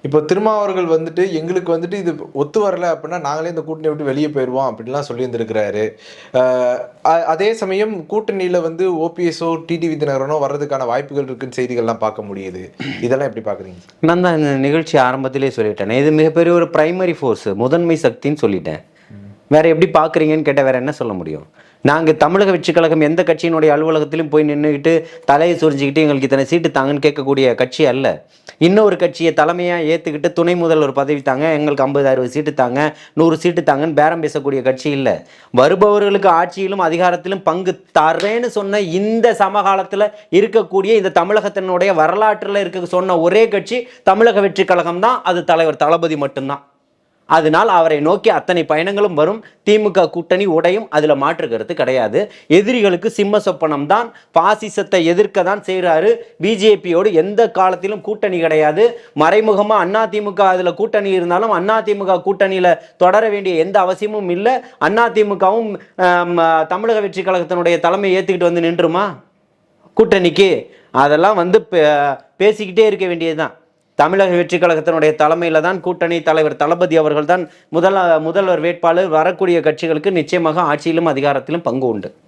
இப்போ திருமாவர்கள் வந்துட்டு எங்களுக்கு வந்துட்டு இது ஒத்து வரல அப்படின்னா நாங்களே இந்த கூட்டணியை விட்டு வெளியே போயிடுவோம் அப்படின்லாம் சொல்லியிருந்திருக்கிறாரு. அதே சமயம் கூட்டணியில வந்து ஓபிஎஸ்ஓ டிடிவி தினகரனோ வர்றதுக்கான வாய்ப்புகள் இருக்குன்னு செய்திகள்லாம் பார்க்க முடியுது. இதெல்லாம் எப்படி பார்க்குறீங்க? நான் தான் இந்த நிகழ்ச்சி ஆரம்பத்திலே சொல்லிட்டேன், இது மிகப்பெரிய ஒரு பிரைமரி ஃபோர்ஸ், முதன்மை சக்தின்னு சொல்லிட்டேன். வேற எப்படி பார்க்குறீங்கன்னு கேட்டால் வேற என்ன சொல்ல முடியும்? நாங்கள் தமிழக வெற்றி கழகம் எந்த கட்சியினுடைய அலுவலகத்திலும் போய் நின்றுக்கிட்டு தலையை சுரிஞ்சிக்கிட்டு எங்களுக்கு இத்தனை சீட்டு தாங்கன்னு கேட்கக்கூடிய கட்சி அல்ல. இன்னொரு கட்சியை தலைமையாக ஏற்றுக்கிட்டு துணை முதல்வர் பதவி தாங்க, எங்களுக்கு 50-60 சீட்டு தாங்க, 100 சீட்டு தாங்கன்னு பேரம் பேசக்கூடிய கட்சி இல்லை. வருபவர்களுக்கு ஆட்சியிலும் அதிகாரத்திலும் பங்கு தர்றேன்னு சொன்ன இந்த சமகாலத்தில் இருக்கக்கூடிய இந்த தமிழகத்தினுடைய வரலாற்றில் இருக்க சொன்ன ஒரே கட்சி தமிழக வெற்றி கழகம் தான். அது தலைவர் தளபதி மட்டும்தான். அதனால் அவரை நோக்கி அத்தனை பயணங்களும் வரும். திமுக கூட்டணி உடையும், அதில் மாற்று கருத்து கிடையாது. எதிரிகளுக்கு சிம்ம சொப்பனம் தான், பாசிசத்தை எதிர்க்க தான் செய்கிறாரு. பிஜேபியோடு எந்த காலத்திலும் கூட்டணி கிடையாது. மறைமுகமாக அதிமுக அதில் கூட்டணி இருந்தாலும் அதிமுக கூட்டணியில் தொடர வேண்டிய எந்த அவசியமும் இல்லை. அதிமுகவும் தமிழக வெற்றி கழகத்தினுடைய தலைமையை ஏற்றுக்கிட்டு வந்து நின்றுமா கூட்டணிக்கு? அதெல்லாம் வந்து பேசிக்கிட்டே இருக்க வேண்டியதுதான். தமிழக வெற்றி கழகத்தினுடைய தலைமையில் தான் கூட்டணி தலைவர் தளபதி அவர்கள் தான் முதல்வர் வேட்பாளர். வரக்கூடிய கட்சிகளுக்கு நிச்சயமாக ஆட்சியிலும் அதிகாரத்திலும் பங்கு உண்டு.